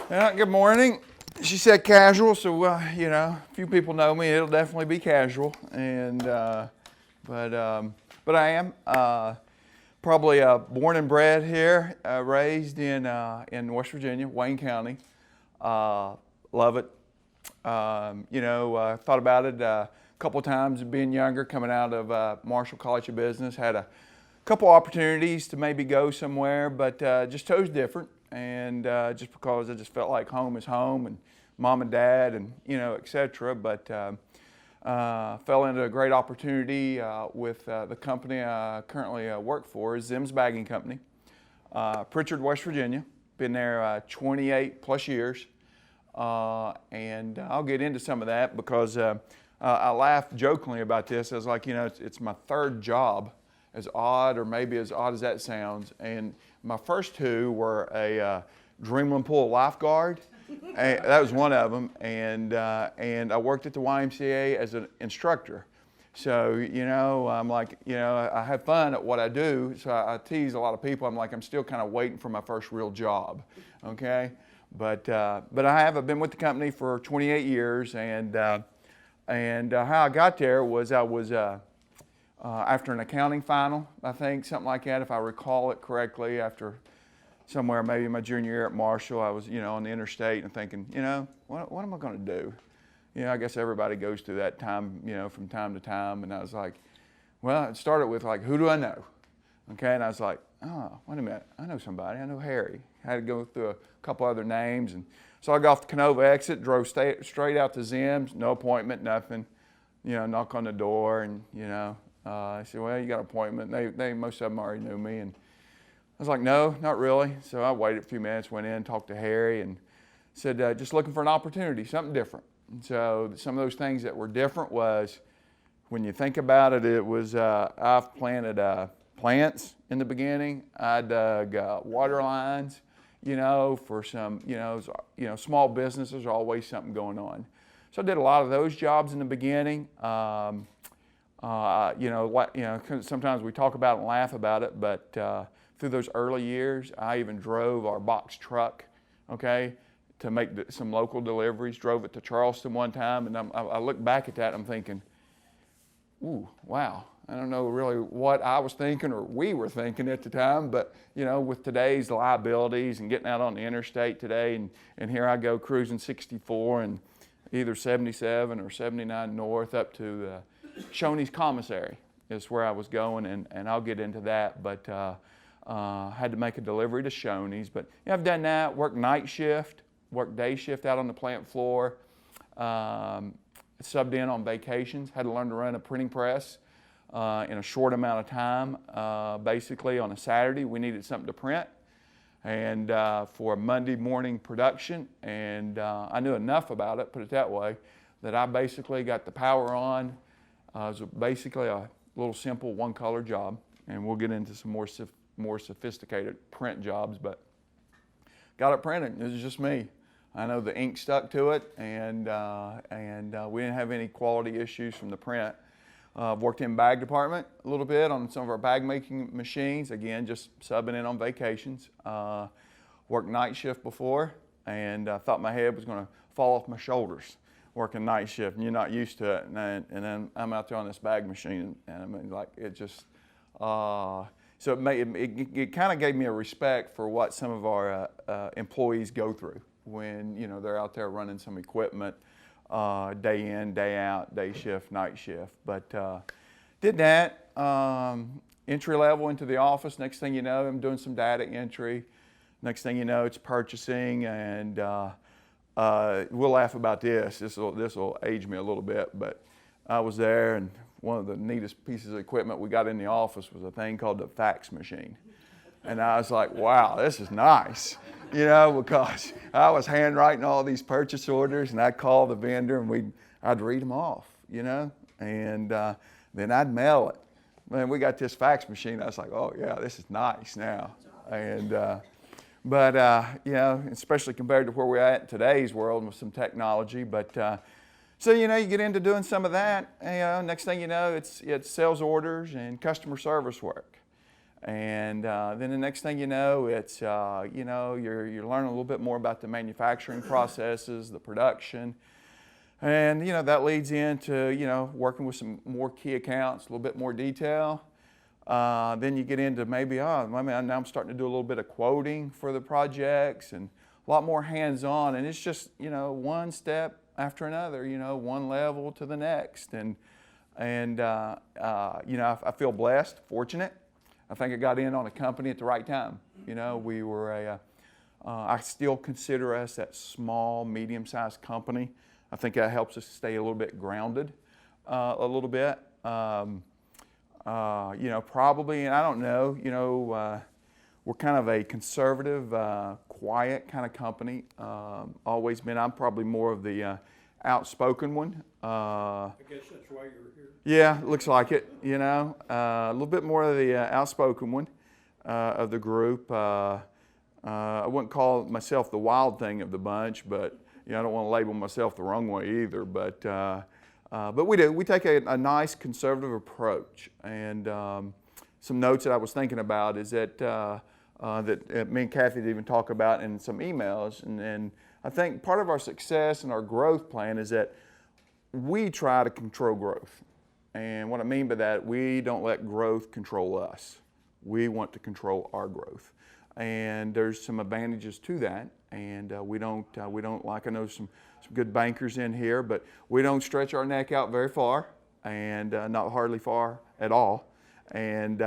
Good morning. She said casual, so a few people know me. It'll definitely be casual, but I am probably born and bred here, raised in West Virginia, Wayne County. Love it. Thought about it a couple times being younger, coming out of Marshall College of Business. Had a couple opportunities to maybe go somewhere, but just chose different. And just because I just felt like home is home, and mom and dad, and etc. But fell into a great opportunity with the company I currently work for, is Zim's Bagging Company, Pritchard, West Virginia. Been there 28 plus years, and I'll get into some of that because I laugh jokingly about this. I was like, it's my third job, as odd, or maybe as odd as that sounds. And my first two were a Dreamland Pool lifeguard. And that was one of them. And I worked at the YMCA as an instructor. So, I'm like, I have fun at what I do. So I tease a lot of people. I'm like, I'm still kind of waiting for my first real job. Okay. But I have. I've been with the company for 28 years. And how I got there was I was, after an accounting final, I think, something like that, if I recall it correctly, after somewhere maybe my junior year at Marshall, I was, on the interstate and thinking, what am I going to do? I guess everybody goes through that time, from time to time. And I was like, well, it started with like, who do I know? Okay, and I was like, oh, wait a minute, I know somebody. I know Harry. I had to go through a couple other names. And so I got off the Canova exit, drove straight out to Zim's, no appointment, nothing. Knock on the door, and, I said, well, you got an appointment. They most of them already knew me. And I was like, no, not really. So I waited a few minutes, went in, talked to Harry, and said, just looking for an opportunity, something different. And so some of those things that were different was, when you think about it, it was I've planted plants in the beginning. I dug water lines, for some, small businesses are always something going on. So I did a lot of those jobs in the beginning. Sometimes we talk about it and laugh about it, but through those early years, I even drove our box truck, okay, to make some local deliveries. Drove it to Charleston one time, and I look back at that, and I'm thinking, ooh, wow. I don't know really what I was thinking or we were thinking at the time, but with today's liabilities and getting out on the interstate today, and here I go cruising 64 and either 77 or 79 north up to Shoney's Commissary is where I was going, and I'll get into that, but had to make a delivery to Shoney's. But I've done that, worked night shift, worked day shift out on the plant floor, subbed in on vacations, had to learn to run a printing press in a short amount of time. Basically on a Saturday, we needed something to print, and for a Monday morning production, and I knew enough about it, put it that way, that I basically got the power on. It was basically a little simple one-color job, and we'll get into some more sophisticated print jobs, but got it printed. It was just me. I know the ink stuck to it, and we didn't have any quality issues from the print. I've worked in bag department a little bit on some of our bag making machines, again, just subbing in on vacations. Worked night shift before, and I thought my head was going to fall off my shoulders working night shift, and you're not used to it. And then I'm out there on this bag machine, and I mean, like, it just, so it kind of gave me a respect for what some of our employees go through when, they're out there running some equipment, day in, day out, day shift, night shift. But did that, entry level into the office. Next thing you know, I'm doing some data entry. Next thing you know, it's purchasing, and we'll laugh about this. This will age me a little bit, but I was there, and one of the neatest pieces of equipment we got in the office was a thing called the fax machine. And I was like, wow, this is nice, because I was handwriting all these purchase orders, and I'd call the vendor, and I'd read them off, and then I'd mail it. Man, we got this fax machine. I was like, oh yeah, this is nice now. And but especially compared to where we're at in today's world with some technology. But so you get into doing some of that. Next thing you know, it's sales orders and customer service work. And then the next thing you know, it's you're learning a little bit more about the manufacturing processes, the production, and that leads into working with some more key accounts, a little bit more detail. Then you get into maybe now I'm starting to do a little bit of quoting for the projects and a lot more hands-on, and it's just one step after another, one level to the next, and I feel blessed, fortunate. I think I got in on a company at the right time. We were I still consider us that small, medium-sized company. I think that helps us stay a little bit grounded, a little bit. Probably, and I don't know, we're kind of a conservative, quiet kind of company. Always been. I'm probably more of the outspoken one. I guess that's why you're here. Yeah, looks like it, a little bit more of the outspoken one of the group. I wouldn't call myself the wild thing of the bunch, but I don't want to label myself the wrong way either. But we do. We take a nice conservative approach. And some notes that I was thinking about is that me and Kathy did even talk about in some emails. And I think part of our success and our growth plan is that we try to control growth. And what I mean by that, we don't let growth control us. We want to control our growth. And there's some advantages to that. And we don't like, I know some good bankers in here, but we don't stretch our neck out very far, and not hardly far at all. And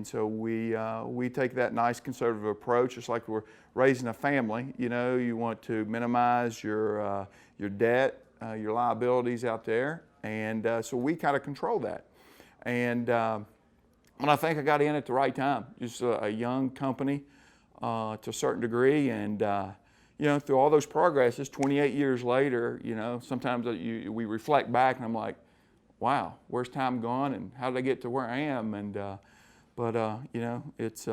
so we take that nice conservative approach, just like we're raising a family. You want to minimize your debt, your liabilities out there, and so we kind of control that. And I think I got in at the right time. Just a young company to a certain degree, and through all those progresses, 28 years later, sometimes we reflect back, and I'm like, wow, where's time gone, and how did I get to where I am? And it's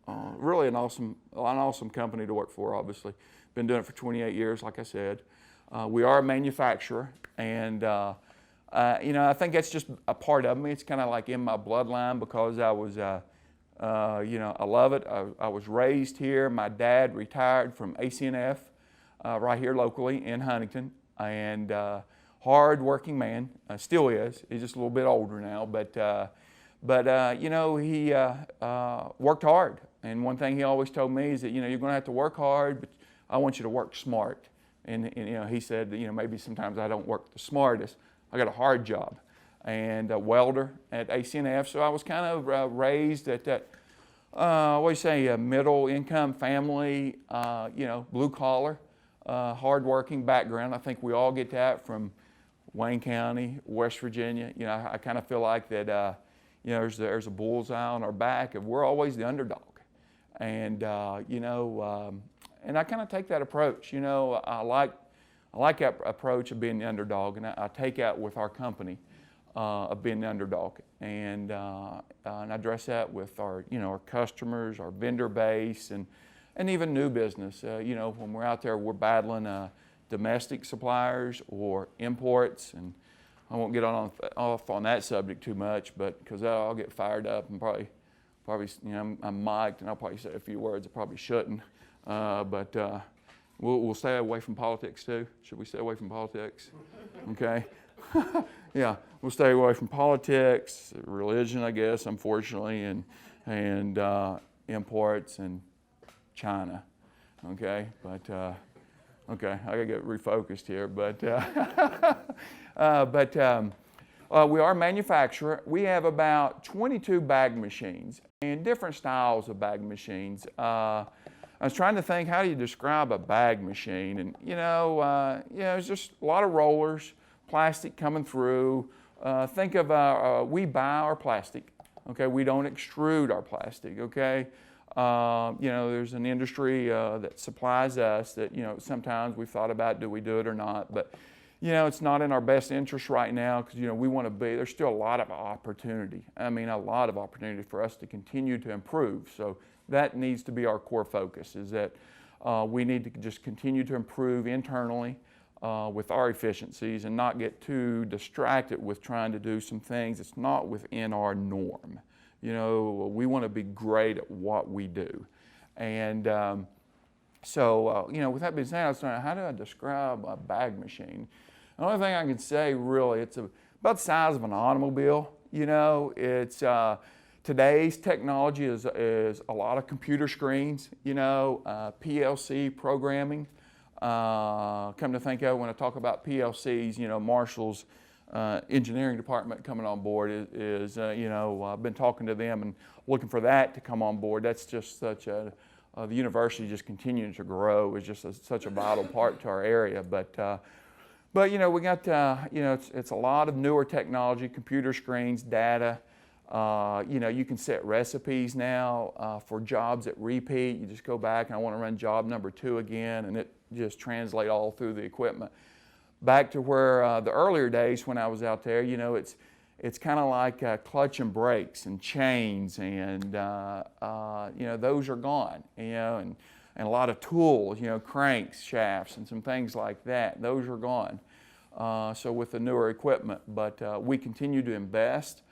really an awesome company to work for. Obviously, been doing it for 28 years, like I said. We are a manufacturer, and I think that's just a part of me. It's kind of like in my bloodline because I was, I love it. I was raised here. My dad retired from ACNF right here locally in Huntington, and hard-working man, still is. He's just a little bit older now, but he worked hard. And one thing he always told me is that you're going to have to work hard, but I want you to work smart. And he said that maybe sometimes I don't work the smartest. I got a hard job, and a welder at ACNF. So I was kind of raised at that, a middle-income family, blue collar, hard-working background. I think we all get that from Wayne County, West Virginia. I kind of feel like that. There's a bullseye on our back, and we're always the underdog. And and I kind of take that approach. I like that approach of being the underdog, and I take that with our company of being the underdog, and I address that with our our customers, our vendor base, and even new business. When we're out there, we're battling domestic suppliers or imports, and I won't get off on that subject too much, but because I'll get fired up and probably I'm mic'd and I'll probably say a few words I probably shouldn't, but we'll stay away from politics too. Should we stay away from politics? Okay. Yeah, we'll stay away from politics, religion, I guess, unfortunately, and imports and China. Okay, but okay, I gotta get refocused here, but we are a manufacturer. We have about 22 bag machines and different styles of bag machines. I was trying to think, how do you describe a bag machine? And it's just a lot of rollers, plastic coming through. Think of we buy our plastic. Okay, we don't extrude our plastic. Okay. There's an industry that supplies us that, sometimes we've thought about, do we do it or not? But, it's not in our best interest right now because, we want to there's still a lot of opportunity. A lot of opportunity for us to continue to improve. So that needs to be our core focus, is that we need to just continue to improve internally with our efficiencies and not get too distracted with trying to do some things that's not within our norm. We want to be great at what we do. And with that being said, I was thinking, how do I describe a bag machine? The only thing I can say, really, it's about the size of an automobile. It's today's technology is a lot of computer screens, PLC programming. Come to think of it, when I talk about PLCs, Marshall's engineering department coming on board is I've been talking to them and looking for that to come on board. That's just such the university just continuing to grow is just such a vital part to our area. But we got, it's a lot of newer technology, computer screens, data. You can set recipes now for jobs that repeat. You just go back and I want to run job number 2 again, and it just translate all through the equipment. Back to where the earlier days when I was out there, it's kind of like clutch and brakes and chains, and those are gone. And a lot of tools, cranks, shafts, and some things like that. Those are gone. So with the newer equipment, but we continue to invest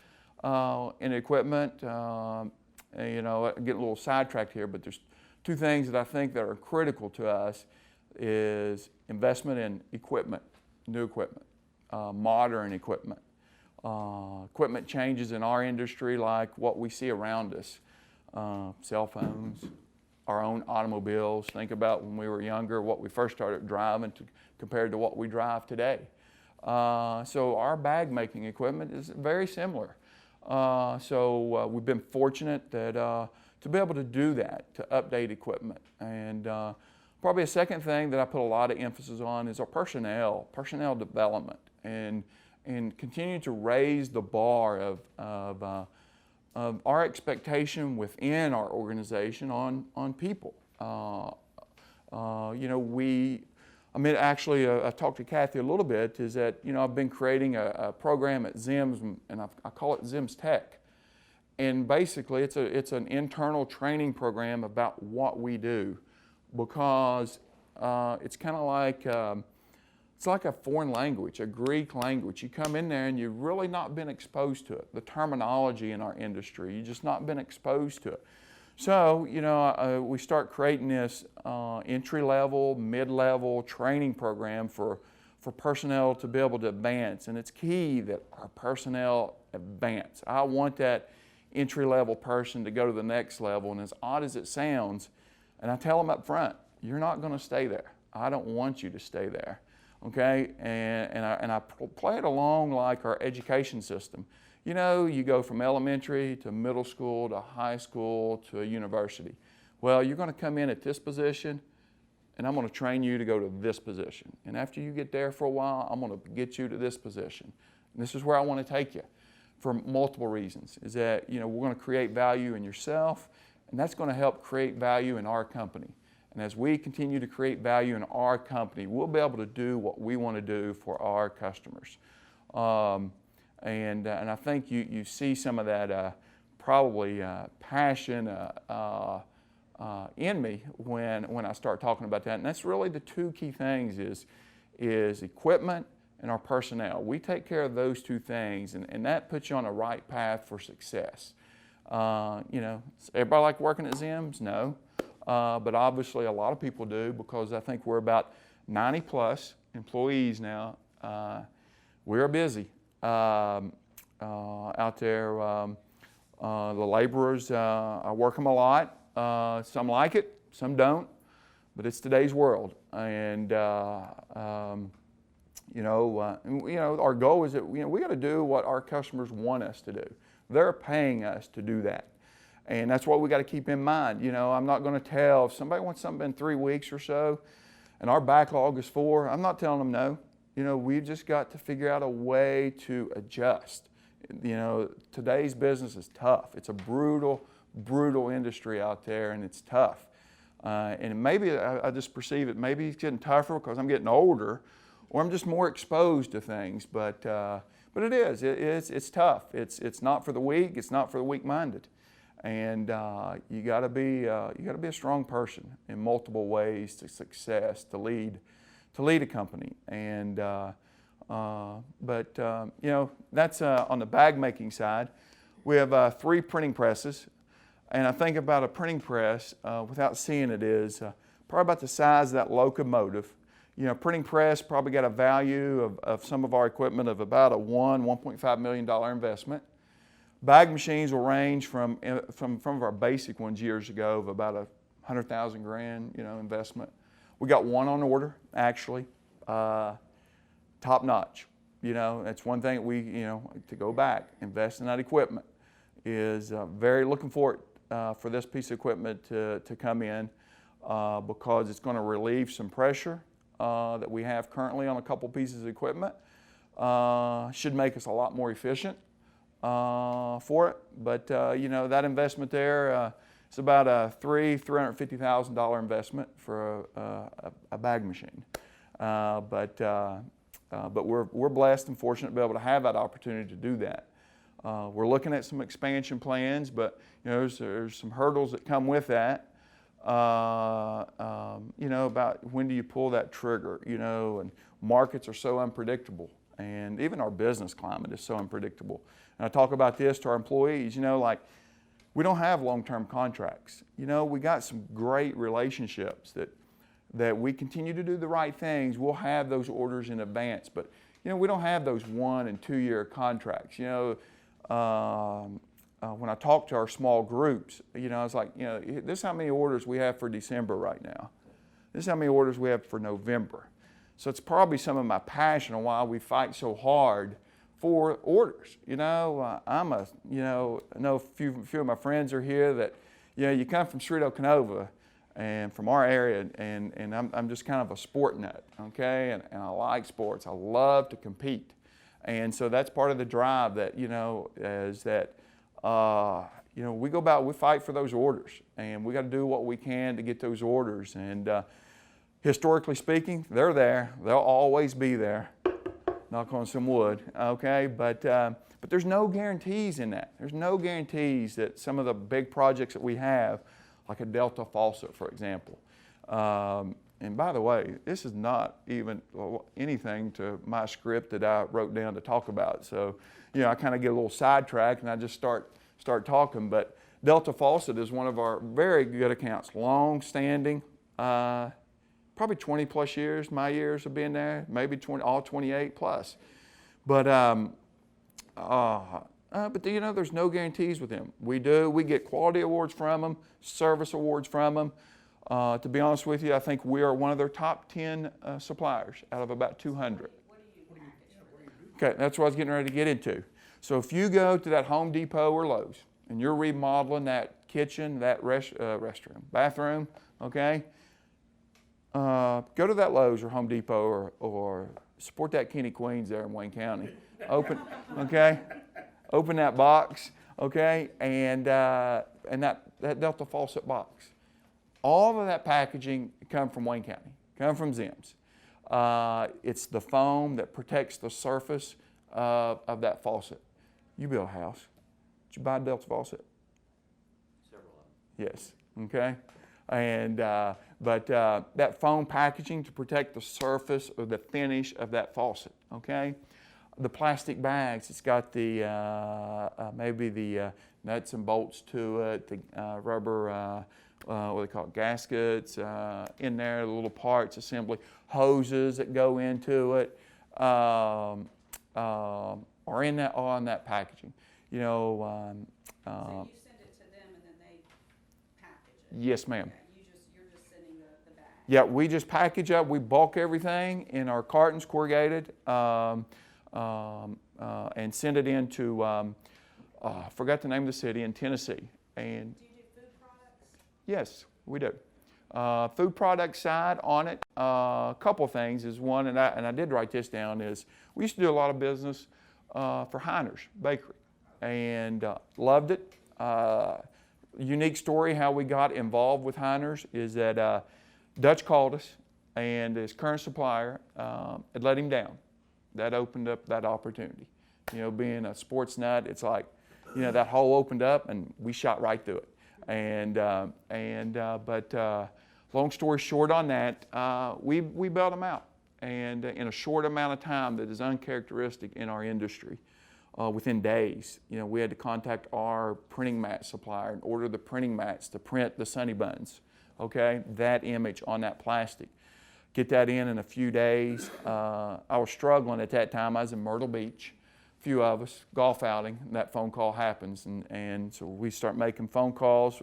in equipment. I get a little sidetracked here, but there's 2 things that I think that are critical to us is investment in equipment, new equipment, modern equipment. Equipment changes in our industry like what we see around us. Cell phones, our own automobiles. Think about when we were younger, what we first started driving compared to what we drive today. So our bag making equipment is very similar. We've been fortunate that to be able to do that, to update equipment. And probably a second thing that I put a lot of emphasis on is our personnel development, and continue to raise the bar of our expectation within our organization on people. I talked to Kathy a little bit, is that, I've been creating a program at ZIMS, and I call it ZIMS Tech. And basically, it's an internal training program about what we do, because it's kind of like, it's like a foreign language, a Greek language. You come in there and you've really not been exposed to it. The terminology in our industry, you've just not been exposed to it. So, we start creating this entry-level, mid-level training program for personnel to be able to advance. And it's key that our personnel advance. I want that entry-level person to go to the next level. And as odd as it sounds, and I tell them up front, you're not going to stay there. I don't want you to stay there. Okay? And I play it along like our education system. You go from elementary to middle school to high school to a university. Well, you're going to come in at this position, and I'm going to train you to go to this position. And after you get there for a while, I'm going to get you to this position. And this is where I want to take you for multiple reasons. Is that, we're going to create value in yourself, and that's going to help create value in our company. And as we continue to create value in our company, we'll be able to do what we want to do for our customers. And I think you see some of that passion in me when I start talking about that. And that's really the 2 key things is equipment and our personnel. We take care of those 2 things, and that puts you on a right path for success. Everybody like working at ZIMS? No. But obviously a lot of people do, because I think we're about 90 plus employees now. We're busy. Out there, the laborers, I work them a lot. Some like it, some don't, but it's today's world. And our goal is that we got to do what our customers want us to do. They're paying us to do that, and that's what we got to keep in mind. I'm not going to tell if somebody wants something in 3 weeks or so, and our backlog is 4. I'm not telling them no. We've just got to figure out a way to adjust. Today's business is tough. It's a brutal, brutal industry out there, and it's tough. And maybe I just perceive it, maybe it's getting tougher because I'm getting older, or I'm just more exposed to things. But it is. It's tough. It's not for the weak. It's not for the weak-minded. And you got to be a strong person in multiple ways to success, to lead a company. And that's on the bag making side. We have 3 printing presses, and I think about a printing press, without seeing it, is probably about the size of that locomotive. You know, printing press probably got a value of some of our equipment of about a $1.5 million investment. Bag machines will range from some of our basic ones years ago of about a 100,000 grand, you know, investment. We got one on order, actually, top notch. You know, that's one thing we, you know, to go back, invest in that equipment is very looking forward for this piece of equipment to come in because it's going to relieve some pressure that we have currently on a couple pieces of equipment. Should make us a lot more efficient for it. But you know, that investment there, it's about a $350,000 investment for a bag machine. But we're blessed and fortunate to be able to have that opportunity to do that. We're looking at some expansion plans, but you know, there's some hurdles that come with that. You know, about when do you pull that trigger, you know, and markets are so unpredictable, and even our business climate is so unpredictable. And I talk about this to our employees, you know, like we don't have long-term contracts. You know, we got some great relationships that we continue to do the right things. We'll have those orders in advance, but you know, we don't have those 1 and 2 year contracts. You know, when I talk to our small groups, you know, I was like, you know, this is how many orders we have for December right now. This is how many orders we have for November. So it's probably some of my passion on why we fight so hard for orders. You know, you know, I know a few of my friends are here that, you know, you come from Cerrito Canova and from our area, and I'm just kind of a sport nut, okay, and I like sports. I love to compete. And so that's part of the drive that, you know, is that, you know, we fight for those orders, and we got to do what we can to get those orders. And historically speaking, they're there. They'll always be there. Knock on some wood, okay? But there's no guarantees in that. There's no guarantees that some of the big projects that we have, like a Delta faucet, for example. And by the way, this is not even anything to my script that I wrote down to talk about. So, you know, I kind of get a little sidetracked and I just start talking. But Delta Faucet is one of our very good accounts, long-standing, probably 20 plus years. My years of being there, maybe all 28 plus. But you know, there's no guarantees with them. We get quality awards from them, service awards from them. To be honest with you, I think we are one of their top 10 suppliers out of about 200. Okay, that's what I was getting ready to get into. So if you go to that Home Depot or Lowe's and you're remodeling that kitchen, that restroom, bathroom, okay, go to that Lowe's or Home Depot or support that Kenny Queens there in Wayne County. Open that box, okay, and that Delta faucet box. All of that packaging come from Wayne County, come from Zims. It's the foam that protects the surface of that faucet. You build a house. Did you buy a Delta faucet? Several of them. Yes, okay. And, but that foam packaging to protect the surface or the finish of that faucet, okay? The plastic bags, it's got the, maybe the nuts and bolts to it, the rubber, what do they call it, gaskets in there, the little parts, assembly, hoses that go into it, are in that, on that packaging. You know. So you send it to them and then they package it? Yes, ma'am. Okay. You're just sending the bag? Yeah, we just package up, we bulk everything in our cartons, corrugated, and send it into, I forgot the name of the city, in Tennessee. And Do you do food products? yes, we do. Food product side on it, a couple things is one, and I did write this down, is we used to do a lot of business for Heiner's Bakery, and loved it. Unique story how we got involved with Heiner's is that Dutch called us, and his current supplier had let him down. That opened up that opportunity. You know, being a sports nut, it's like, you know, that hole opened up and we shot right through it. But long story short on that, we bailed them out. And in a short amount of time that is uncharacteristic in our industry, within days. We had to contact our printing mat supplier and order the printing mats to print the Sunny Buns, okay, that image on that plastic. Get that in a few days. I was struggling at that time. I was in Myrtle Beach, a few of us, golf outing, and that phone call happens. And so we start making phone calls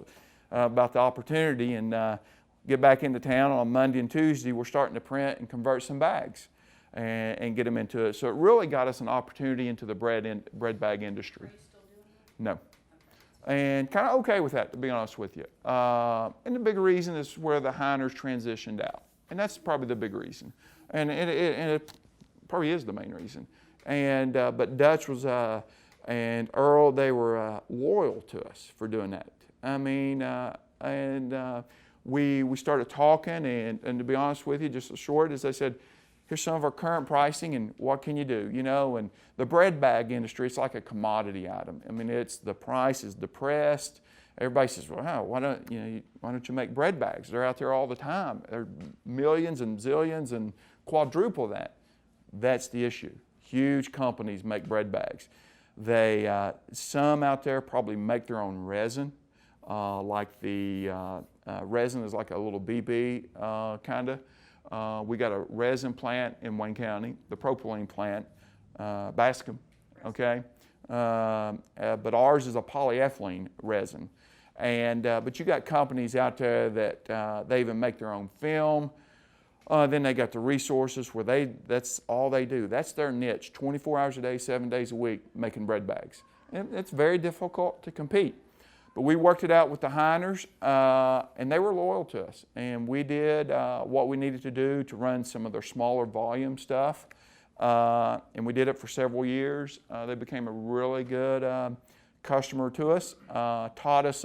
about the opportunity and get back into town on Monday and Tuesday. We're starting to print and convert some bags and get them into it. So it really got us an opportunity into the bread bag industry. Are you still doing that? No. And kind of okay with that, to be honest with you. And the big reason is where the Heiners transitioned out. And that's probably the big reason. And it probably is the main reason. And but Dutch was and Earl, they were loyal to us for doing that. I mean, we started talking, and to be honest with you, just as short as I said, here's some of our current pricing, and what can you do? And the bread bag industry, it's like a commodity item. I mean, the price is depressed. Everybody says, well, why don't you make bread bags? They're out there all the time. There are millions and zillions and quadruple that. That's the issue. Huge companies make bread bags. Some out there probably make their own resin, like the resin is like a little BB kind of. We got a resin plant in Wayne County, the propylene plant, Bascom, okay? But ours is a polyethylene resin. But you got companies out there that they even make their own film. Then they got the resources where that's all they do. That's their niche, 24 hours a day, 7 days a week, making bread bags. And it's very difficult to compete. But we worked it out with the Heiners, and they were loyal to us. And we did what we needed to do to run some of their smaller volume stuff. And we did it for several years. They became a really good customer to us, taught us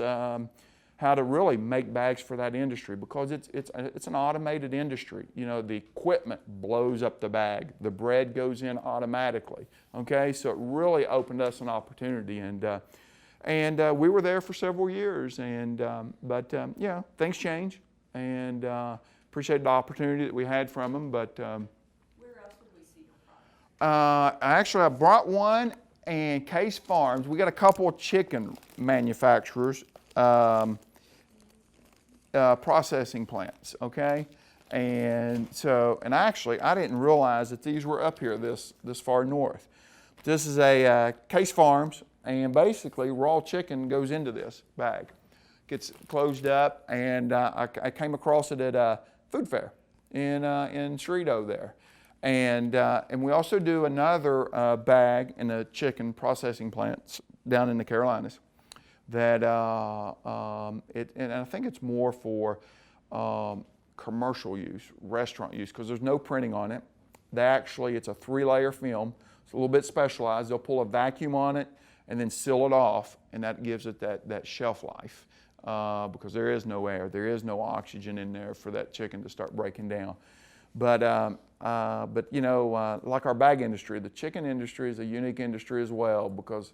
how to really make bags for that industry, because it's an automated industry. The equipment blows up the bag. The bread goes in automatically. Okay, so it really opened us an opportunity, and we were there for several years. But things change, and appreciate the opportunity that we had from them. But Where else would we see your product? actually, I brought one. And Case Farms, we got a couple of chicken manufacturers, processing plants, okay? And actually, I didn't realize that these were up here this far north. This is a Case Farms, and basically raw chicken goes into this bag. Gets closed up, and I came across it at a food fair in Cerrito there. And we also do another bag in the chicken processing plants down in the Carolinas that and I think it's more for commercial use, restaurant use, because there's no printing on it. It's a 3-layer film. It's a little bit specialized. They'll pull a vacuum on it and then seal it off, and that gives it that shelf life because there is no air, there is no oxygen in there for that chicken to start breaking down. But like our bag industry, the chicken industry is a unique industry as well, because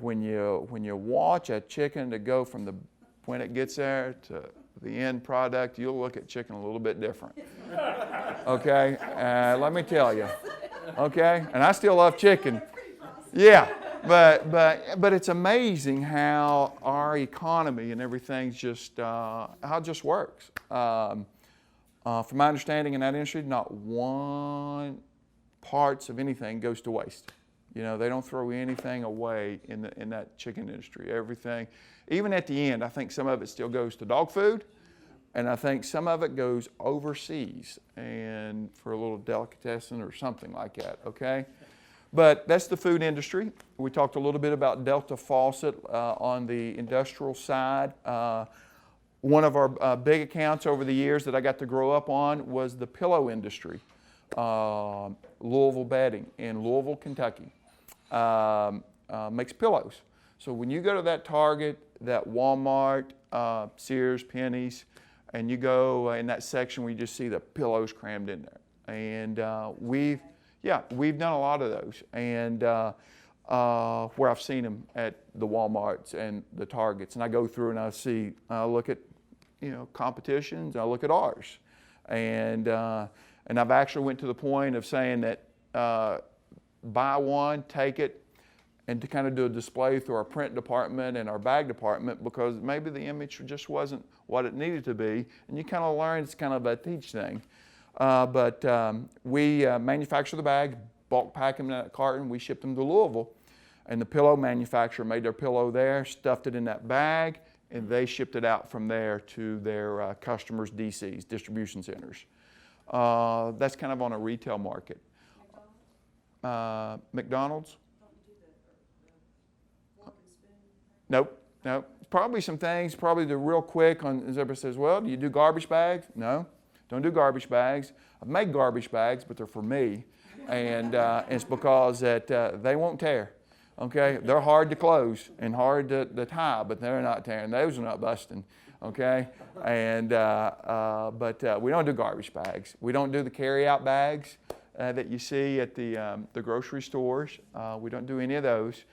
when you watch a chicken to go from when it gets there to the end product, you'll look at chicken a little bit different. Okay, let me tell you. Okay, and I still love chicken. Yeah, but it's amazing how our economy and everything's just how it just works. From my understanding in that industry, not one parts of anything goes to waste. They don't throw anything away in that chicken industry. Everything, even at the end, I think some of it still goes to dog food, and I think some of it goes overseas and for a little delicatessen or something like that. Okay, but that's the food industry. We talked a little bit about Delta Faucet on the industrial side. One of our big accounts over the years that I got to grow up on was the pillow industry. Louisville Bedding in Louisville, Kentucky makes pillows. So when you go to that Target, that Walmart, Sears, Penny's, and you go in that section where you just see the pillows crammed in there. And we've done a lot of those. And where I've seen them at the Walmarts and the Targets, and I go through and I look at competitions, I look at ours, and I've actually went to the point of saying that buy one, take it, and to kind of do a display through our print department and our bag department, because maybe the image just wasn't what it needed to be, and you kind of learn. It's kind of a teach thing. But we manufacture the bag, bulk pack them in that carton. We ship them to Louisville, and the pillow manufacturer made their pillow there, stuffed it in that bag, and they shipped it out from there to their customers' DCs, distribution centers. That's kind of on a retail market. McDonald's? Nope. Probably some things, probably the real quick on, as everybody says, well, do you do garbage bags? No, don't do garbage bags. I've made garbage bags, but they're for me. And it's because that they won't tear. Okay, they're hard to close and hard to tie, but they're not tearing. Those are not busting. Okay, and but we don't do garbage bags. We don't do the carry-out bags that you see at the grocery stores. We don't do any of those.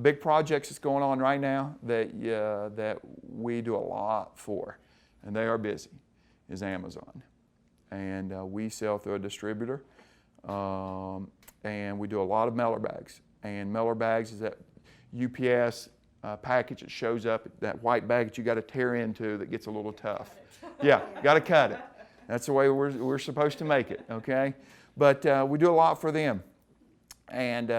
Big projects that's going on right now that we do a lot for, and they are busy, is Amazon, and we sell through a distributor. And we do a lot of mailer bags. And mailer bags is that UPS package that shows up, that white bag that you got to tear into that gets a little tough. Yeah, got to cut it. That's the way we're supposed to make it, okay? But we do a lot for them. And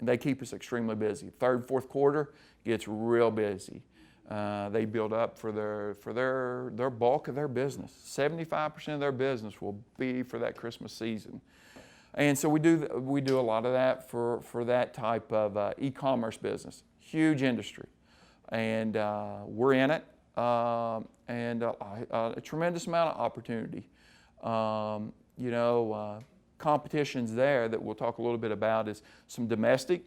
they keep us extremely busy. Third, fourth quarter gets real busy. They build up for their bulk of their business. 75% of their business will be for that Christmas season. And so we do a lot of that for that type of e-commerce business. Huge industry. And we're in it. And a tremendous amount of opportunity. Competitions there that we'll talk a little bit about is some domestic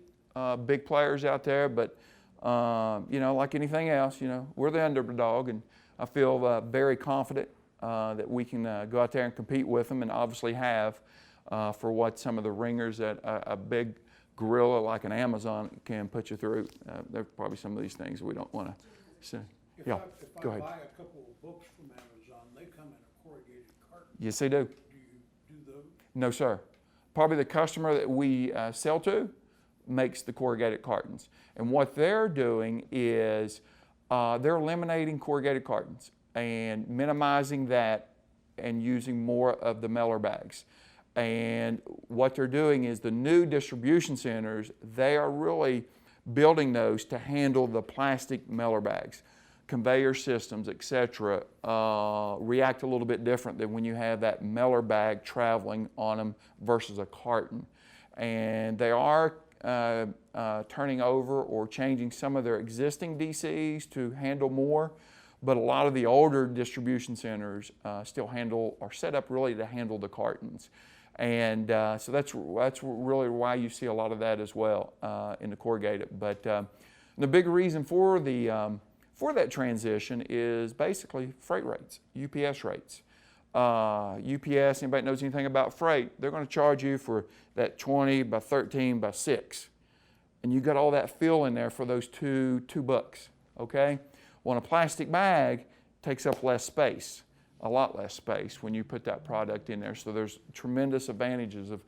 big players out there, but like anything else, we're the underdog, and I feel very confident that we can go out there and compete with them, and obviously have for what some of the ringers that a big gorilla like an Amazon can put you through. There's probably some of these things we don't want to say. Yeah, go ahead. If I buy a couple of books from Amazon, they come in a corrugated carton. Yes, they do. Do you do those? No, sir. Probably the customer that we sell to makes the corrugated cartons. And what they're doing is they're eliminating corrugated cartons and minimizing that and using more of the mailer bags. And what they're doing is the new distribution centers, they are really building those to handle the plastic mailer bags. Conveyor systems, etc., react a little bit different than when you have that mailer bag traveling on them versus a carton. And they are turning over or changing some of their existing DCs to handle more, but a lot of the older distribution centers still are set up really to handle the cartons. And so that's really why you see a lot of that as well in the corrugated. But the big reason for that transition is basically freight rates, UPS rates. UPS, anybody knows anything about freight, they're going to charge you for that 20 by 13 by 6. And you got all that fill in there for those $2, okay? Well, in a plastic bag, takes up less space, a lot less space when you put that product in there. So there's tremendous advantages of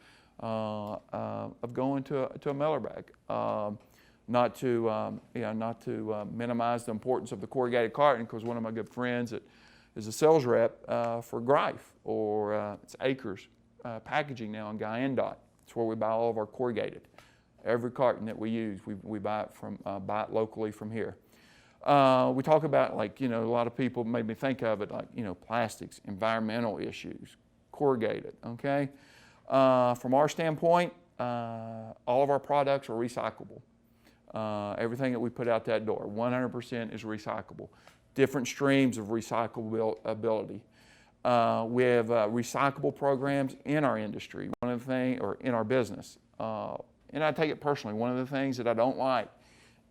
going to a mailer bag. Not to minimize the importance of the corrugated carton, because one of my good friends that is a sales rep for Greif, or it's Acres Packaging now in Guyandotte. It's where we buy all of our corrugated. Every carton that we use, we buy it locally from here. We talk about, a lot of people made me think of it like, plastics, environmental issues, corrugated, okay? From our standpoint, all of our products are recyclable. Everything that we put out that door, 100% is recyclable. Different streams of recyclability. We have recyclable programs in our industry. One of the things, or in our business, and I take it personally, one of the things that I don't like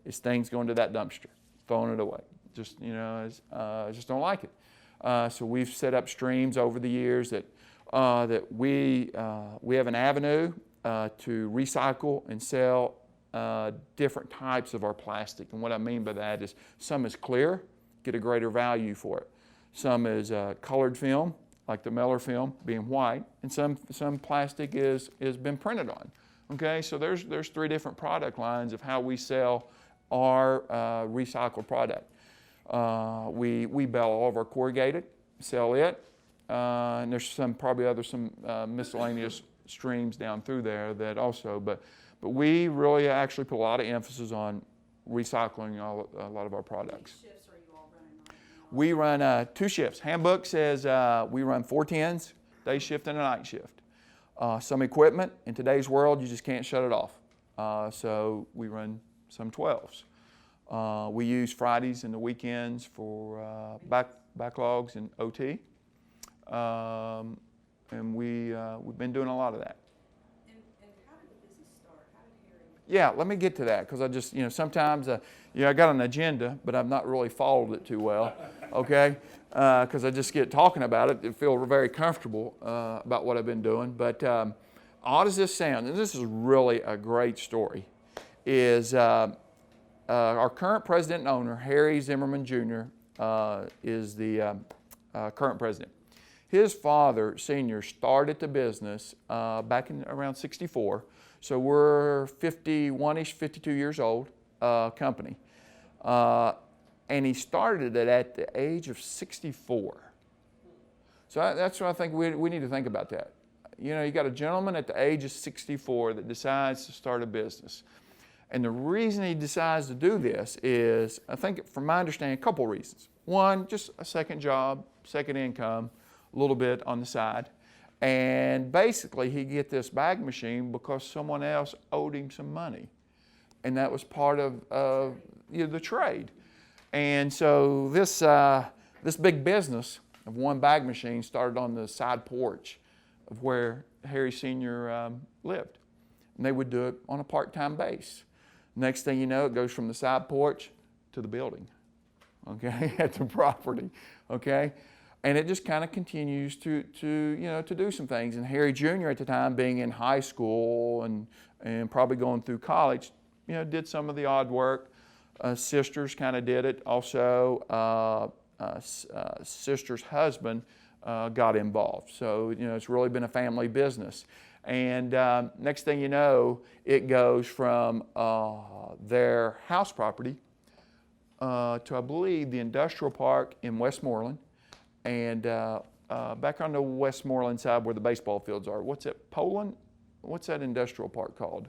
is things going to that dumpster, throwing it away. Just I just don't like it. So we've set up streams over the years that we have an avenue to recycle and sell different types of our plastic. And what I mean by that is some is clear, get a greater value for it. Some is colored film, like the mailer film being white, and some plastic is been printed on. Okay, so there's 3 different product lines of how we sell our recycled product. We bale all of our corrugated, sell it, and there's some miscellaneous streams down through there that also, but we really actually put a lot of emphasis on recycling a lot of our products. Which shifts are you all running right now? We run 2 shifts. Handbook says we run 4 10s, day shift and a night shift. Some equipment, in today's world, you just can't shut it off. So we run some 12s. We use Fridays and the weekends for backlogs and OT. And we've been doing a lot of that. And how did the business start? How did Harry? Yeah, let me get to that because I just, sometimes, I got an agenda, but I've not really followed it too well, okay? Because I just get talking about it and feel very comfortable about what I've been doing. But odd as this sounds, and this is really a great story, is our current president and owner, Harry Zimmerman Jr., is the current president. His father, senior, started the business back in around 64. So we're 51-ish, 52 years old company. And he started it at the age of 64. So that's what I think we need to think about that. You got a gentleman at the age of 64 that decides to start a business. And the reason he decides to do this is, I think from my understanding, a couple reasons. One, just a second job, second income, a little bit on the side. And basically he get this bag machine because someone else owed him some money. And that was part of the trade. And so this big business of one bag machine started on the side porch of where Harry Sr. lived. And they would do it on a part-time base. Next thing you know, it goes from the side porch to the building, okay, at the property, okay? And it just kind of continues to do some things. And Harry Jr. at the time, being in high school and probably going through college, did some of the odd work. Sisters kind of did it. Also, sister's husband got involved. So, it's really been a family business. And next thing you know, it goes from their house property to, I believe, the industrial park in Westmoreland. And back on the Westmoreland side where the baseball fields are, what's it, Poland? What's that industrial park called?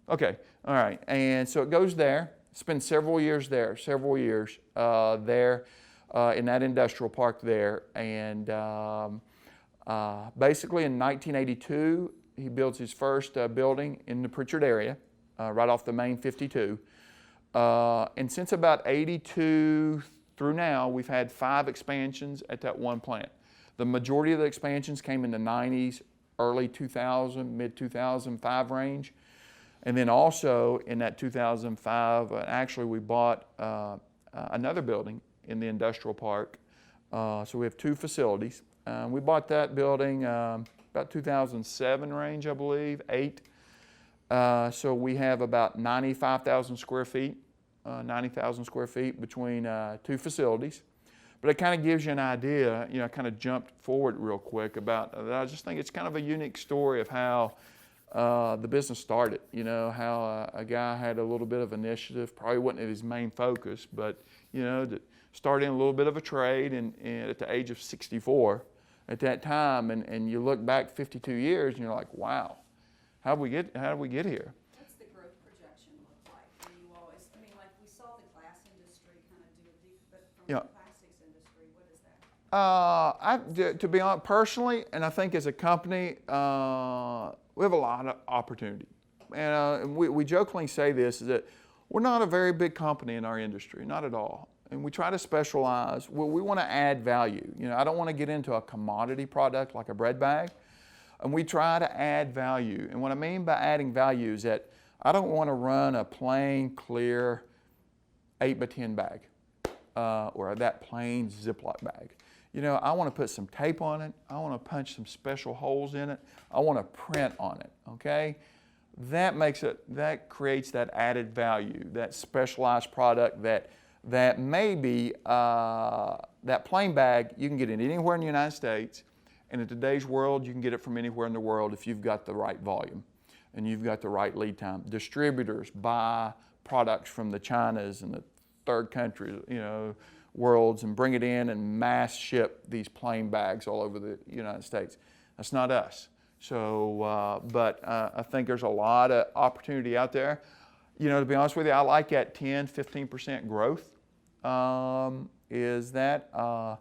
Okay, all right. And so it goes there. Spent several years there in that industrial park there. And basically in 1982, he builds his first building in the Pritchard area, right off the main 52. And since about 82 through now, we've had 5 expansions at that one plant. The majority of the expansions came in the 90s, early 2000, mid-2005 range. And then also in that 2005, actually we bought another building in the industrial park. So we have 2 facilities. We bought that building about 2007 range, I believe, 8. So we have about 95,000 square feet. 90,000 square feet between 2 facilities. But it kind of gives you an idea, I kind of jumped forward real quick about, I just think it's kind of a unique story of how the business started, how a guy had a little bit of initiative, probably wasn't his main focus, but, starting a little bit of a trade and at the age of 64 at that time, and you look back 52 years and you're like, wow, how did we get here? What's the growth projection look like for you all? Like we saw the glass industry kind of do a deep, but from Yeah. the plastics industry, what is that? To be honest, personally, and I think as a company, we have a lot of opportunity. And we jokingly say this, is that we're not a very big company in our industry, not at all. And we try to specialize. We want to add value. I don't want to get into a commodity product like a bread bag. And we try to add value. And what I mean by adding value is that I don't want to run a plain, clear 8x10 bag or that plain Ziploc bag. I want to put some tape on it. I want to punch some special holes in it. I want to print on it, okay? That creates that added value, that specialized product that maybe that plain bag, you can get it anywhere in the United States. And in today's world, you can get it from anywhere in the world if you've got the right volume. and you've got the right lead time. Distributors buy products from the Chinas and the third countries, worlds, and bring it in and mass ship these plain bags all over the United States. That's not us. So, but I think there's a lot of opportunity out there. To be honest with you, I like that 10, 15% growth. Is that a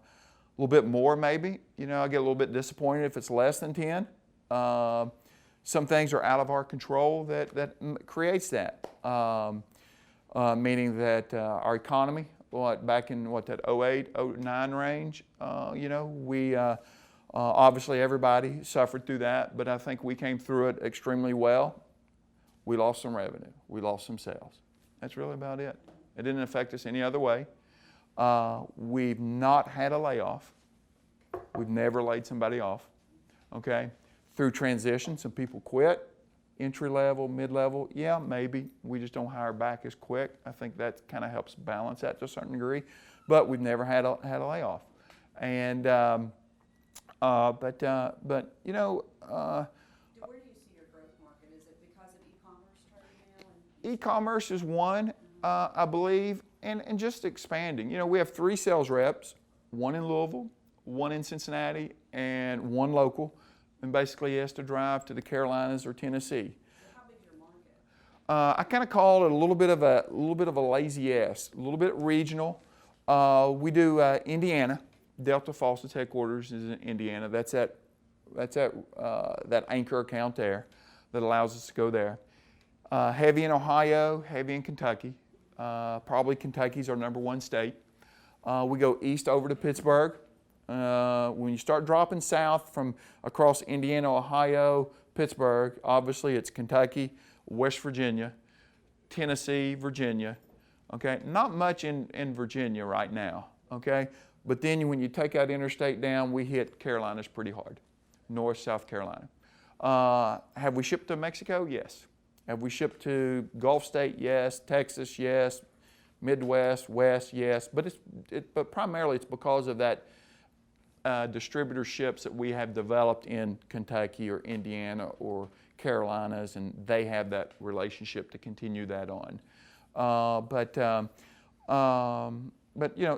little bit more maybe? I get a little bit disappointed if it's less than 10. Some things are out of our control that creates that. Meaning that our economy, back in that 08, 09 range, we obviously everybody suffered through that, but I think we came through it extremely well. We lost some revenue. We lost some sales. That's really about it. It didn't affect us any other way. We've not had a layoff. We've never laid somebody off. Okay? Through transition, some people quit. Entry level, mid-level, yeah, maybe. We just don't hire back as quick. I think that kind of helps balance that to a certain degree. But we've never had a layoff. And, Where do you see your growth market? Is it because of e-commerce starting now? E-commerce is one, I believe, and just expanding. We have 3 sales reps, 1 in Louisville, 1 in Cincinnati, and 1 local. And basically he has to drive to the Carolinas or Tennessee. How big is your market? I kind of call it a little bit of a lazy S, a little bit regional. We do Indiana. Delta Faucet's headquarters is in Indiana. That's that anchor account there that allows us to go there. Heavy in Ohio, heavy in Kentucky. Probably Kentucky's our #1 state. We go east over to Pittsburgh. When you start dropping south from across Indiana, Ohio, Pittsburgh, obviously it's Kentucky, West Virginia, Tennessee, Virginia. Okay, not much in Virginia right now. Okay, but then when you take that interstate down, we hit Carolinas pretty hard, North, South Carolina. Have we shipped to Mexico? Yes. Have we shipped to Gulf State? Yes. Texas? Yes. Midwest, West? Yes. But primarily it's because of that distributorships that we have developed in Kentucky or Indiana or Carolinas, and they have that relationship to continue that on. But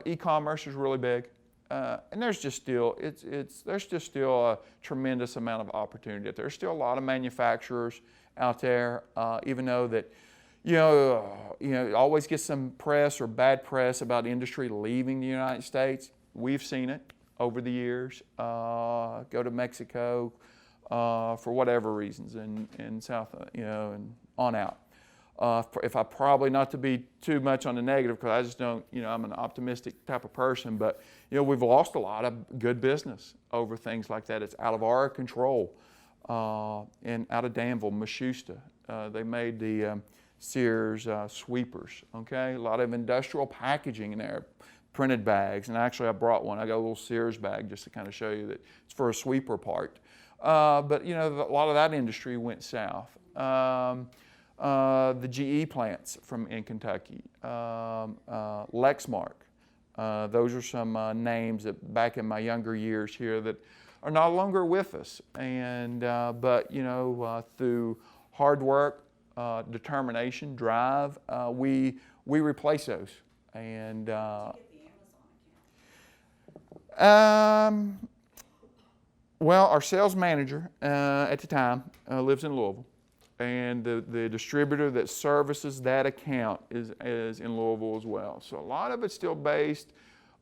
e-commerce is really big, and there's just still a tremendous amount of opportunity. There's still a lot of manufacturers out there, even though that always get some press or bad press about industry leaving the United States. We've seen it over the years, go to Mexico for whatever reasons, and South, and on out. If I probably not to be too much on the negative, because I just don't, I'm an optimistic type of person, but we've lost a lot of good business over things like that. It's out of our control. And out of Danville, Mashusta, they made the Sears sweepers. Okay, a lot of industrial packaging in there. Printed bags, and actually I brought one. I got a little Sears bag just to kind of show you that it's for a sweeper part. But a lot of that industry went south. The GE plants in Kentucky, Lexmark. Those are some names that back in my younger years here that are no longer with us. And but through hard work, determination, drive, we replace those. And well, our sales manager at the time lives in Louisville, and the distributor that services that account is in Louisville as well. So a lot of it's still based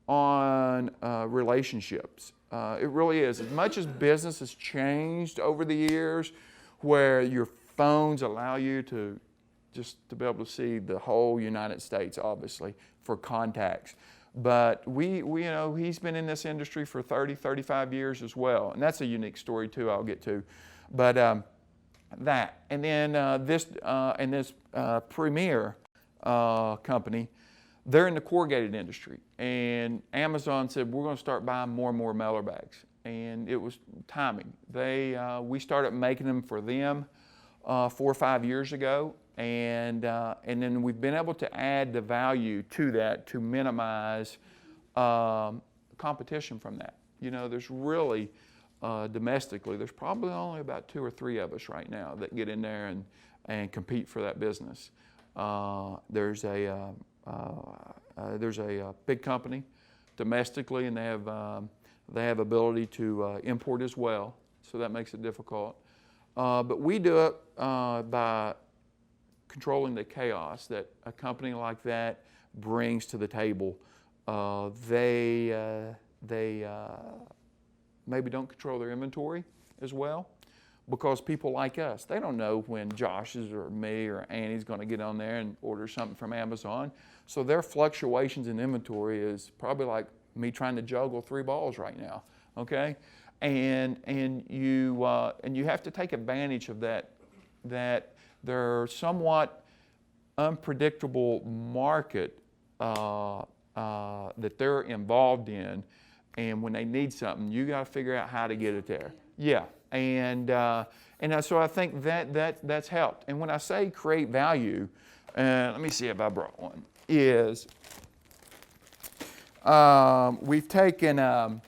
on relationships. It really is. As much as business has changed over the years, where your phones allow you to be able to see the whole United States, obviously, for contacts. But he's been in this industry for 30, 35 years as well. And that's a unique story too, I'll get to. But that. And then this Premier company, they're in the corrugated industry. And Amazon said, we're going to start buying more and more mailer bags. And it was timing. We started making them for them 4 or 5 years ago. And then we've been able to add the value to that to minimize competition from that. There's really domestically, there's probably only about 2 or 3 of us right now that get in there and compete for that business. There's a big company domestically, and they have ability to import as well, so that makes it difficult. But we do it by controlling the chaos that a company like that brings to the table. They maybe don't control their inventory as well, because people like us, they don't know when Josh's or me or Annie's going to get on there and order something from Amazon. So their fluctuations in inventory is probably like me trying to juggle 3 balls right now, okay? And you have to take advantage of that they're somewhat unpredictable market that they're involved in, and when they need something, you got to figure out how to get it there. Yeah, and so I think that's helped. And when I say create value, let me see if I brought one. Is we've taken an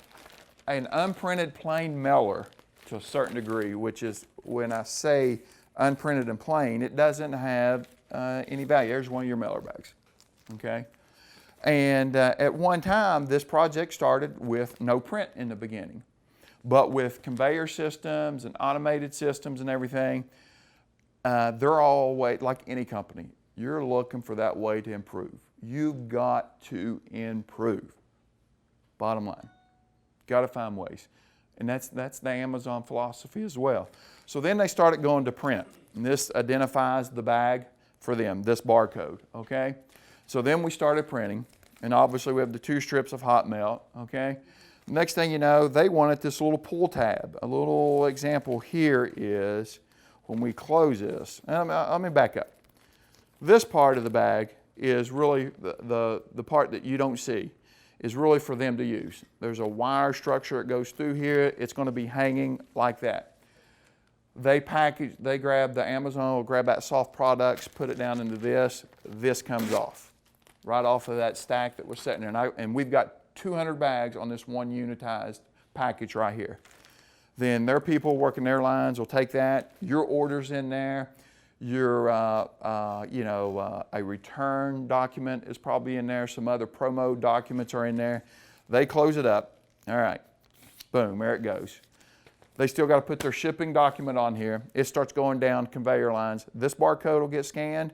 unprinted plain mailer to a certain degree, which is when I say unprinted and plain, it doesn't have any value. There's one of your mailer bags, okay? And at one time, this project started with no print in the beginning. But with conveyor systems and automated systems and everything, they're all like any company. You're looking for that way to improve. You've got to improve. Bottom line. Got to find ways. And that's the Amazon philosophy as well. So then they started going to print. And this identifies the bag for them, this barcode, okay? So then we started printing, and obviously we have the 2 strips of hot melt, okay? Next thing you know, they wanted this little pull tab. A little example here is when we close this. Let me back up. This part of the bag is really the part that you don't see, is really for them to use. There's a wire structure that goes through here. It's going to be hanging like that. They grab the Amazon, will grab that soft products, put it down into this. This comes off, right off of that stack that was sitting there. And we've got 200 bags on this one unitized package right here. Then their people working their lines will take that, your order's in there, your a return document is probably in there, some other promo documents are in there. They close it up. All right, boom, there it goes. They still got to put their shipping document on here. It starts going down conveyor lines. This barcode will get scanned,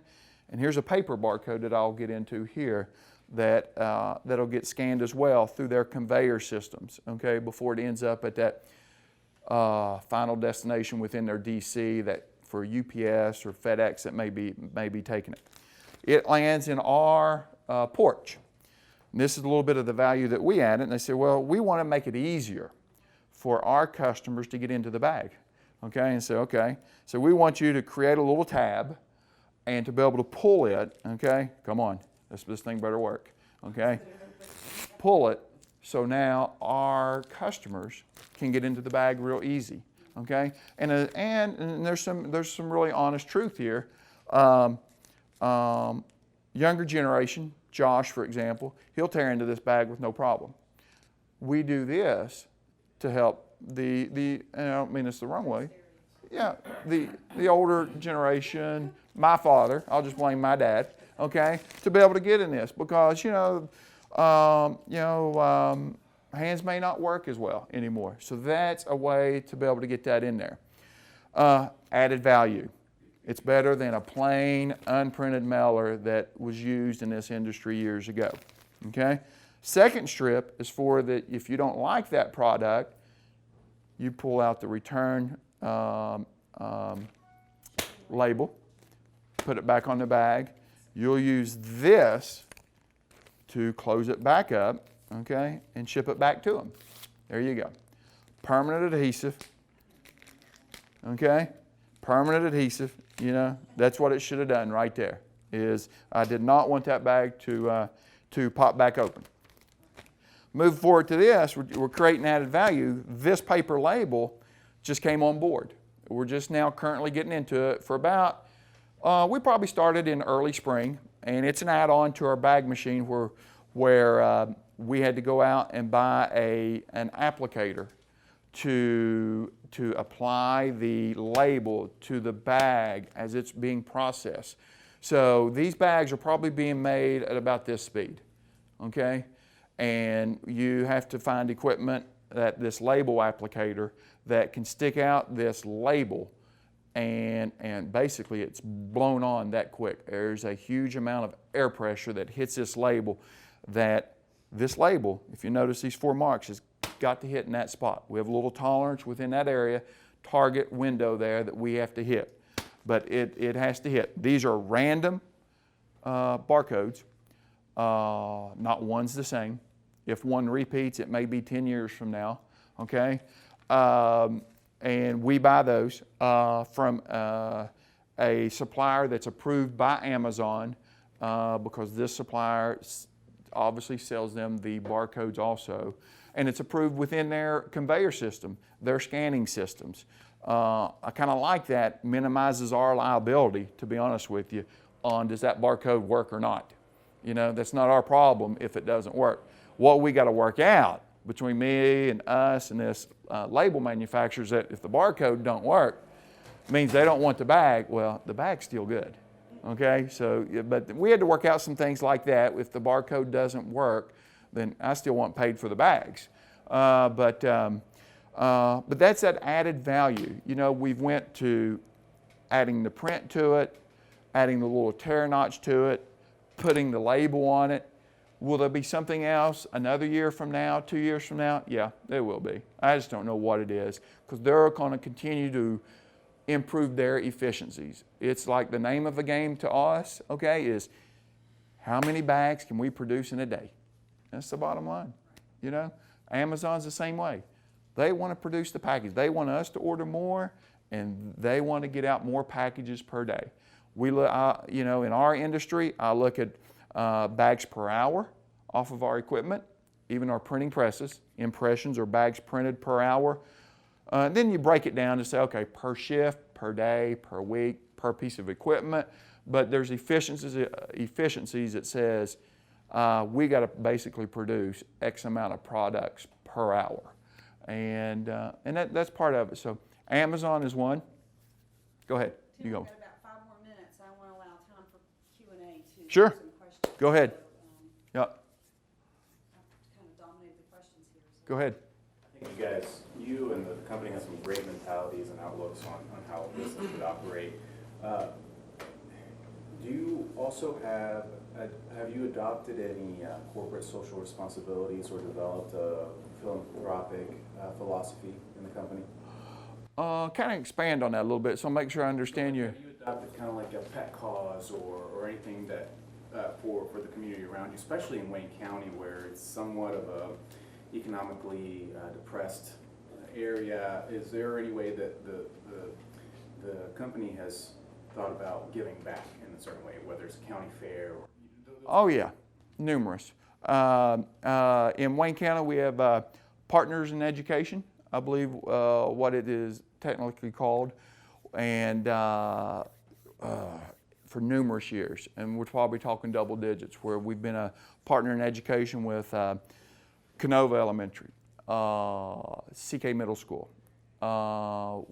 and here's a paper barcode that I'll get into here that'll get scanned as well through their conveyor systems, okay, before it ends up at that final destination within their DC that for UPS or FedEx that may be taking it. It lands in our porch. And this is a little bit of the value that we added, and they said, well, we want to make it easier for our customers to get into the bag, okay? And so, okay, so we want you to create a little tab and to be able to pull it, okay? Come on, this thing better work, okay? Pull it so now our customers can get into the bag real easy, okay? And there's some really honest truth here. Younger generation, Josh, for example, he'll tear into this bag with no problem. We do this to help and I don't mean this the wrong way. Yeah, the older generation, my father, I'll just blame my dad, okay, to be able to get in this because hands may not work as well anymore. So that's a way to be able to get that in there. Added value. It's better than a plain unprinted mailer that was used in this industry years ago, okay? Second strip is for that if you don't like that product, you pull out the return label, put it back on the bag. You'll use this to close it back up, okay, and ship it back to them. There you go. Permanent adhesive, okay? Permanent adhesive, that's what it should have done right there. Is I did not want that bag to pop back open. Move forward to this, we're creating added value. This paper label just came on board. We're just now currently getting into it for about, we probably started in early spring, and it's an add-on to our bag machine where we had to go out and buy an applicator to apply the label to the bag as it's being processed. So these bags are probably being made at about this speed, okay? And you have to find equipment, that this label applicator, that can stick out this label, and basically it's blown on that quick. There's a huge amount of air pressure that hits this label, that this label, if you notice these 4 marks, has got to hit in that spot. We have a little tolerance within that area, target window there that we have to hit. But it has to hit. These are random barcodes. Not one's the same. If one repeats, it may be 10 years from now, okay? And we buy those from a supplier that's approved by Amazon, because this supplier obviously sells them the barcodes also. And it's approved within their conveyor system, their scanning systems. I kind of like that, minimizes our liability, to be honest with you, on does that barcode work or not. You know, that's not our problem if it doesn't work. What we got to work out between me and us and this label manufacturers, that if the barcode don't work, means they don't want the bag. Well, the bag's still good, okay? So, but we had to work out some things like that. If the barcode doesn't work, then I still want paid for the bags. But that's that added value. You know, we've went to adding the print to it, adding the little tear notch to it, putting the label on it. Will there be something else another year from now, 2 years from now? Yeah, there will be. I just don't know what it is, because they're going to continue to improve their efficiencies. It's like the name of the game to us, okay, is how many bags can we produce in a day? That's the bottom line. You know, Amazon's the same way. They want to produce the package. They want us to order more, and they want to get out more packages per day. We look, you know, in our industry, I look at bags per hour off of our equipment, even our printing presses. Impressions or bags printed per hour. Then you break it down to say, okay, per shift, per day, per week, per piece of equipment. But there's efficiencies that says we got to basically produce X amount of products per hour. And that's part of it. So Amazon is one. Go ahead. Tim, You go. we've got about 5 more minutes. I want to allow time for Q&A too. Sure. Some questions. Go ahead. So, Yep. I've kind of dominated the questions here. So. Go ahead. I think you and the company have some great mentalities and outlooks on how a business should operate. Do you also have you adopted any corporate social responsibilities or developed a philanthropic philosophy in the company? Kind of expand on that a little bit, so make sure I understand you. Have you adopted kind of like a pet cause or anything that for the community around you, especially in Wayne County, where it's somewhat of a economically depressed area? Is there any way that the company has thought about giving back in a certain way, whether it's a county fair or? Oh yeah, numerous. In Wayne County, we have Partners in Education, I believe what it is technically called, and for numerous years. And we're probably talking double digits, where we've been a partner in education with Canova Elementary, CK Middle School.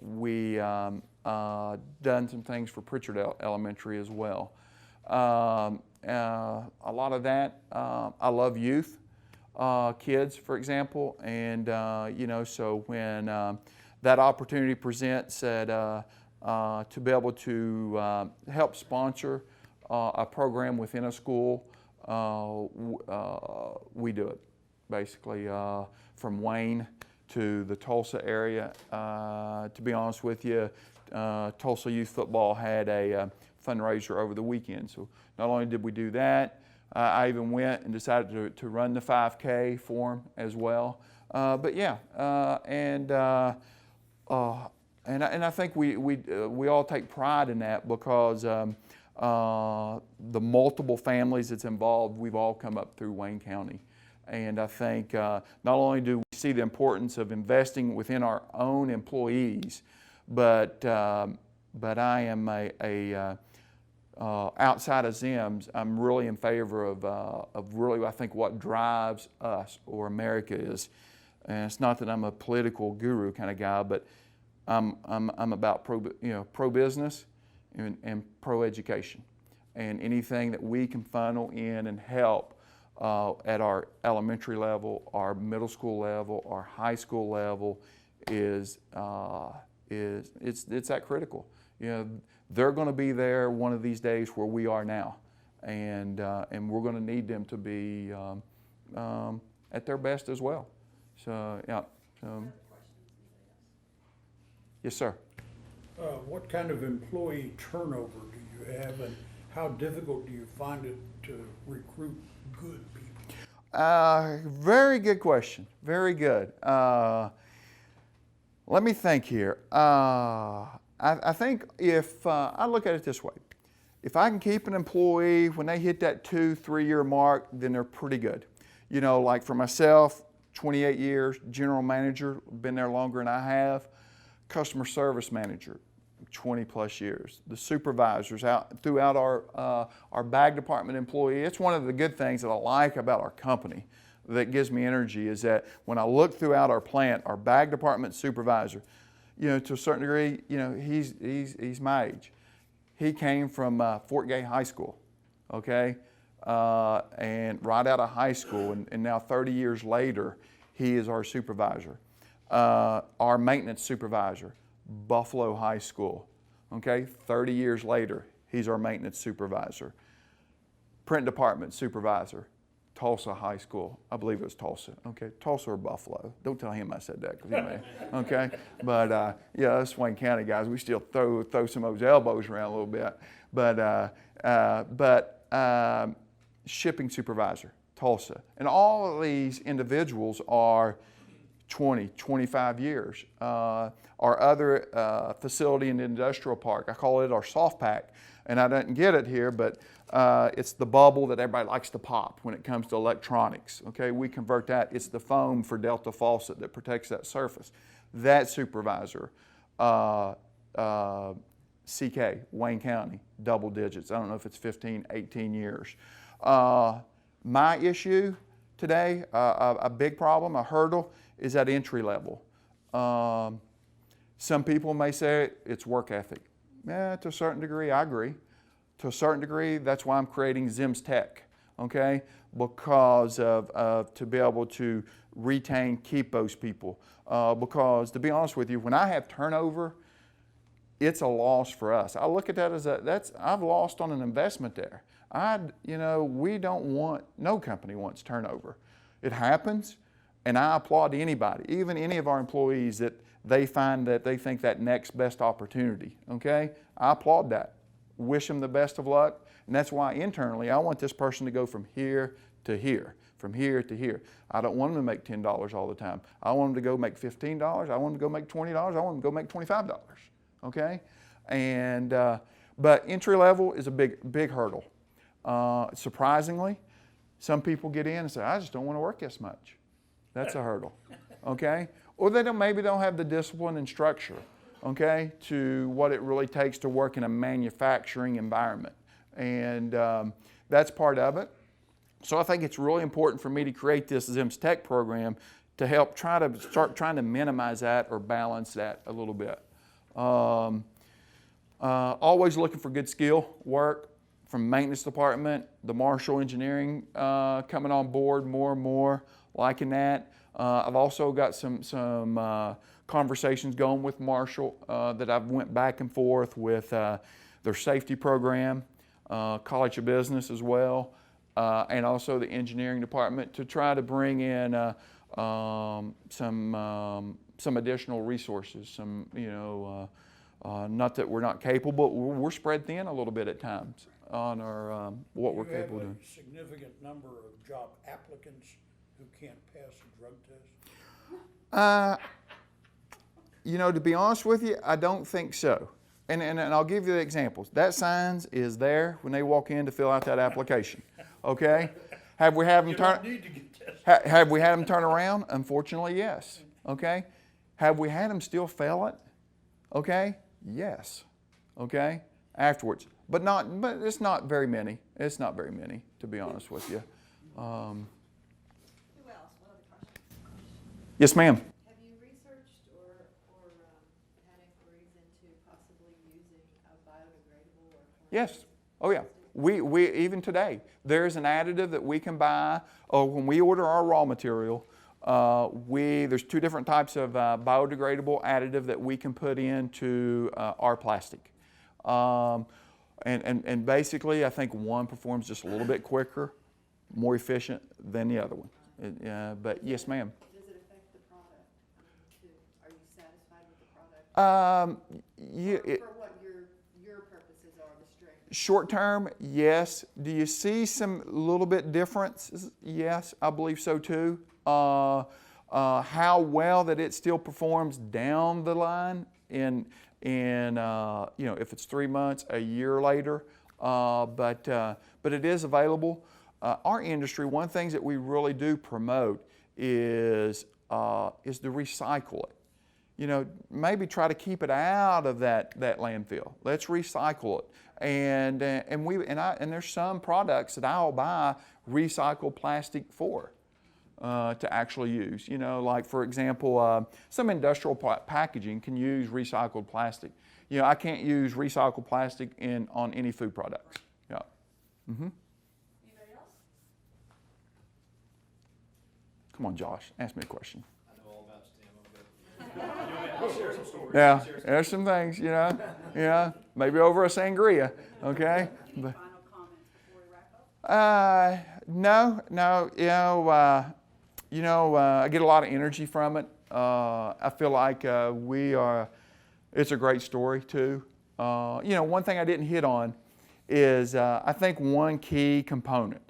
We done some things for Pritchard Elementary as well. A lot of that, I love youth, kids, for example, and you know, so when that opportunity presents to be able to help sponsor a program within a school, we do it. Basically, from Wayne to the Tulsa area. To be honest with you, Tulsa Youth Football had a fundraiser over the weekend. So not only did we do that, I even went and decided to run the 5K for them as well. But yeah, and I think we all take pride in that, because the multiple families that's involved, we've all come up through Wayne County. And I think not only do we see the importance of investing within our own employees, but I am outside of Zims, I'm really in favor of really, I think what drives us or America is And it's not that I'm a political guru kind of guy, but I'm about pro business and pro education, and anything that we can funnel in and help at our elementary level, our middle school level, our high school level is it's that critical. You know, they're going to be there one of these days where we are now, and we're going to need them to be at their best as well. So yeah. Yes, sir. What kind of employee turnover do you have, and how difficult do you find it to recruit good people? Very good question. Very good. Let me think here. I think if I look at it this way, if I can keep an employee when they hit that 2-3 year mark, then they're pretty good. You know, like for myself, 28 years, general manager, been there longer than I have. Customer service manager, 20 plus years. The supervisors out throughout our bag department employee. It's one of the good things that I like about our company that gives me energy is that when I look throughout our plant, our bag department supervisor, you know, to a certain degree, you know, he's my age. He came from Fort Gay High School, okay, and right out of high school, and now 30 years later, he is our supervisor. Our maintenance supervisor, Buffalo High School, okay, 30 years later, he's our maintenance supervisor. Print department supervisor, Tulsa High School. I believe it was Tulsa. Okay, Tulsa or Buffalo. Don't tell him I said that, because he may. Okay, but yeah, us Wayne County guys, we still throw some of those elbows around a little bit. But shipping supervisor, Tulsa, and all of these individuals are 20, 25 years. Our other facility in the industrial park, I call it our soft pack, and I didn't get it here, but it's the bubble that everybody likes to pop when it comes to electronics. Okay, we convert that. It's the foam for Delta faucet that protects that surface. That supervisor, CK, Wayne County, double digits. I don't know if it's 15, 18 years. My issue today, a big problem, a hurdle, is at entry level. Some people may say it's work ethic. Yeah, to a certain degree, I agree. To a certain degree, that's why I'm creating Zims Tech, okay? Because to be able to retain, keep those people. Because to be honest with you, when I have turnover, it's a loss for us. I look at that as I've lost on an investment there. We don't want, no company wants turnover. It happens, and I applaud anybody, even any of our employees that they find that they think that next best opportunity, okay? I applaud that. Wish them the best of luck, and that's why internally I want this person to go from here to here, from here to here. I don't want them to make $10 all the time. I want them to go make $15. I want them to go make $20. I want them to go make $25, okay? And, but entry level is a big hurdle. Surprisingly, some people get in and say, I just don't want to work this much. That's a hurdle, okay? Or they maybe don't have the discipline and structure, okay, to what it really takes to work in a manufacturing environment. And that's part of it. So I think it's really important for me to create this Zims Tech program to help start trying to minimize that or balance that a little bit. Always looking for good skill work from maintenance department, the Marshall engineering coming on board more and more, liking that. I've also got some conversations going with Marshall that I've went back and forth with their safety program, College of Business as well, and also the engineering department to try to bring in some additional resources. Not that we're not capable, but we're spread thin a little bit at times on our what we're capable of doing. You have a significant number of job applicants who can't pass a drug test? To be honest with you, I don't think so. And I'll give you the examples. that signs is there when they walk in to fill out that application. Okay? Have we had them have we had them turn around? Unfortunately, yes. Okay? Have we had them still fail it? Okay? Yes. Okay? Afterwards. But it's not very many. It's not very many, to be honest with you. Who else? What other questions? Yes, ma'am. Have you researched or had inquiries into possibly using a biodegradable or Yes. Oh, yeah. We even today, there's an additive that we can buy, or when we order our raw material, there's two different types of biodegradable additive that we can put into our plastic. And basically, I think one performs just a little bit quicker, more efficient than the other one. But yes, ma'am. Does it affect the product? Are you satisfied with the product? For what your purposes are, the strength? Short term, yes. Do you see some little bit difference? Yes, I believe so too. How well that it still performs down the line in if it's 3 months, a year later, but it is available. Our industry, one of the things that we really do promote is to recycle it. Maybe try to keep it out of that landfill. Let's recycle it. And there's some products that I'll buy recycled plastic for to actually use. Like for example, some industrial packaging can use recycled plastic. I can't use recycled plastic on any food products. Yeah. Mm-hmm. Anybody else? Come on, Josh, ask me a question. I know all about STEM. I'll share some stories. Yeah, there's some things, yeah, maybe over a sangria, okay? Any But, final comments before we wrap up? no, I get a lot of energy from it. I feel like it's a great story too. One thing I didn't hit on is I think one key component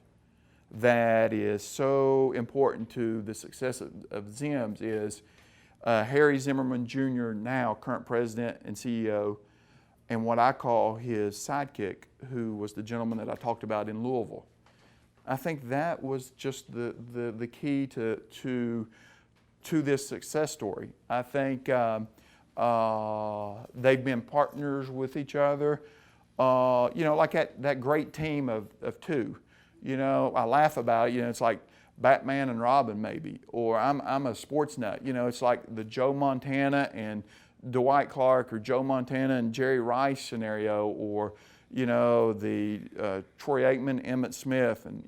that is so important to the success of Zims is Harry Zimmerman Jr., now current president and CEO, and what I call his sidekick, who was the gentleman that I talked about in Louisville. I think that was just the key to this success story. I think they've been partners with each other. Like that great team of two. I laugh about it. It's like Batman and Robin maybe, or I'm a sports nut. It's like the Joe Montana and Dwight Clark, or Joe Montana and Jerry Rice scenario, or the Troy Aikman, Emmitt Smith, and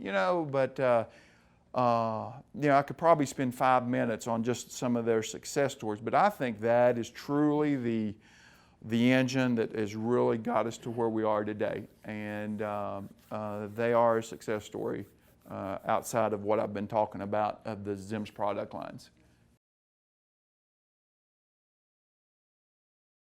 I could probably spend 5 minutes on just some of their success stories, but I think that is truly the engine that has really got us to where we are today, and they are a success story outside of what I've been talking about of the Zims product lines.